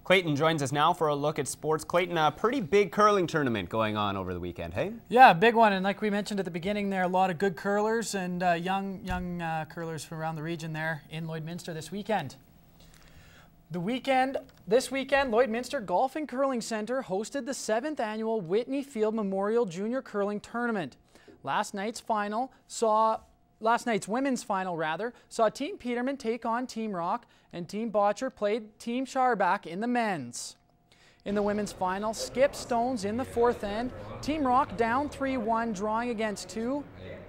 Clayton joins us now for a look at sports. Clayton, a pretty big curling tournament going on over the weekend, hey? Yeah, a big one, and like we mentioned at the beginning there, a lot of good curlers and young curlers from around the region there in Lloydminster this weekend. This weekend, Lloydminster Golf and Curling Center hosted the 7th annual Whitney Field Memorial Junior Curling Tournament. Last night's women's final saw Team Peterman take on Team Rock, and Team Botcher played Team Sharbach in the men's. In the women's final, Skip Stones in the 4th end. Team Rock down 3-1, drawing against 2,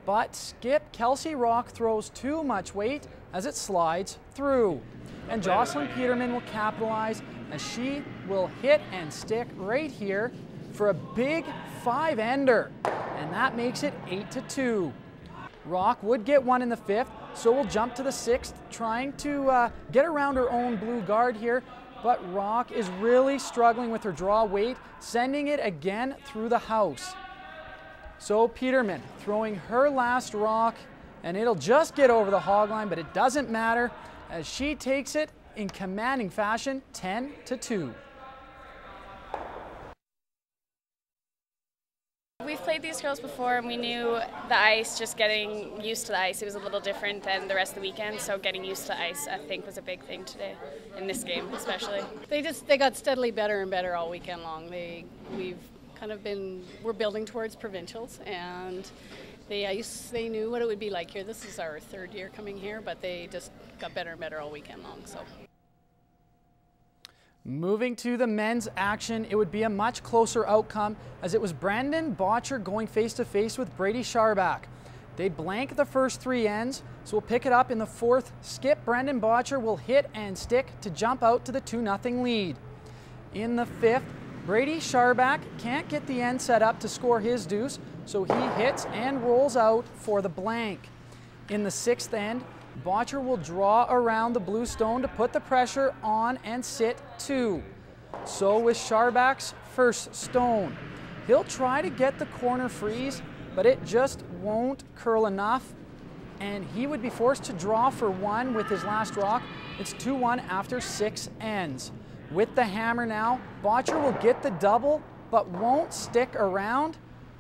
but Skip Kelsey Rock throws too much weight as it slides through. And Jocelyn Peterman will capitalize as she will hit and stick right here for a big 5-ender, and that makes it 8-2. Rock would get one in the 5th, so we'll jump to the 6th, trying to get around her own blue guard here, but Rock is really struggling with her draw weight, sending it again through the house. So Peterman throwing her last rock, and it'll just get over the hog line, but it doesn't matter as she takes it in commanding fashion, 10-2. We've played these girls before and we knew the ice, just getting used to the ice. It was a little different than the rest of the weekend, so getting used to ice I think was a big thing today, in this game especially. They got steadily better and better all weekend long. We're building towards provincials, and the ice, they knew what it would be like here. This is our 3rd year coming here, but they just got better and better all weekend long. So. Moving to the men's action, it would be a much closer outcome as it was Brandon Botcher going face-to-face with Brady Sharbach. They blank the first 3 ends, so we'll pick it up in the 4th. Skip Brandon Botcher will hit and stick to jump out to the 2-0 lead. In the 5th, Brady Sharbach can't get the end set up to score his deuce, so he hits and rolls out for the blank. In the 6th end, Botcher will draw around the blue stone to put the pressure on and sit 2. So with Sharbach's first stone. He'll try to get the corner freeze, but it just won't curl enough, and he would be forced to draw for 1 with his last rock. It's 2-1 after 6 ends. With the hammer now, Botcher will get the double, but won't stick around.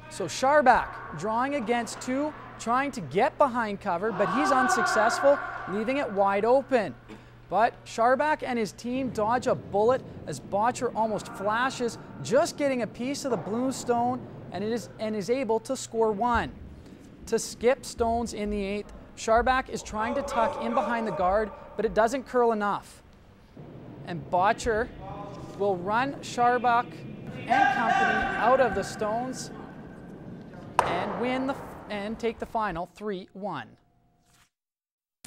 So Sharbach drawing against 2, trying to get behind cover, but he's unsuccessful, leaving it wide open. But Sharbach and his team dodge a bullet as Botcher almost flashes, just getting a piece of the blue stone, and is able to score 1. To Skip Stones in the 8th, Sharbach is trying to tuck in behind the guard, but it doesn't curl enough. And Botcher will run Sharbach and company out of the stones and take the final 3-1.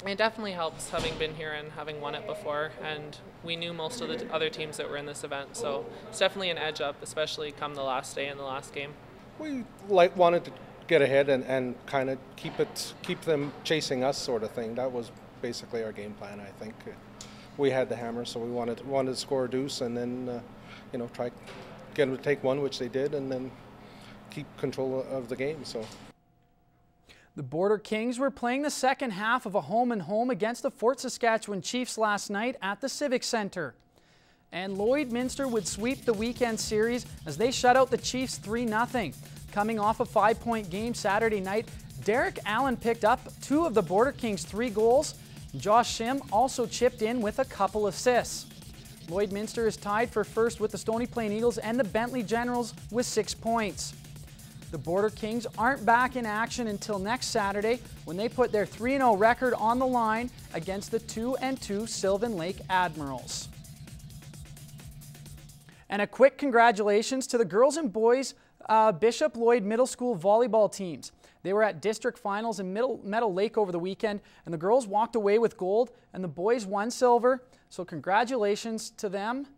It definitely helps having been here and having won it before, and we knew most of the other teams that were in this event, so it's definitely an edge up, especially come the last day and the last game. We wanted to get ahead and kind of keep them chasing us, sort of thing. That was basically our game plan, I think. We had the hammer, so we wanted to score a deuce, and then try get them to take 1, which they did, and then keep control of the game. So. The Border Kings were playing the second half of a home-and-home against the Fort Saskatchewan Chiefs last night at the Civic Centre. And Lloydminster would sweep the weekend series as they shut out the Chiefs 3-0. Coming off a 5-point game Saturday night, Derek Allen picked up 2 of the Border Kings' 3 goals. Josh Shim also chipped in with a couple assists. Lloydminster is tied for first with the Stony Plain Eagles and the Bentley Generals with 6 points. The Border Kings aren't back in action until next Saturday when they put their 3-0 record on the line against the 2-2 Sylvan Lake Admirals. And a quick congratulations to the girls and boys Bishop Lloyd Middle School volleyball teams. They were at district finals in Meadow Lake over the weekend, and the girls walked away with gold and the boys won silver. So congratulations to them.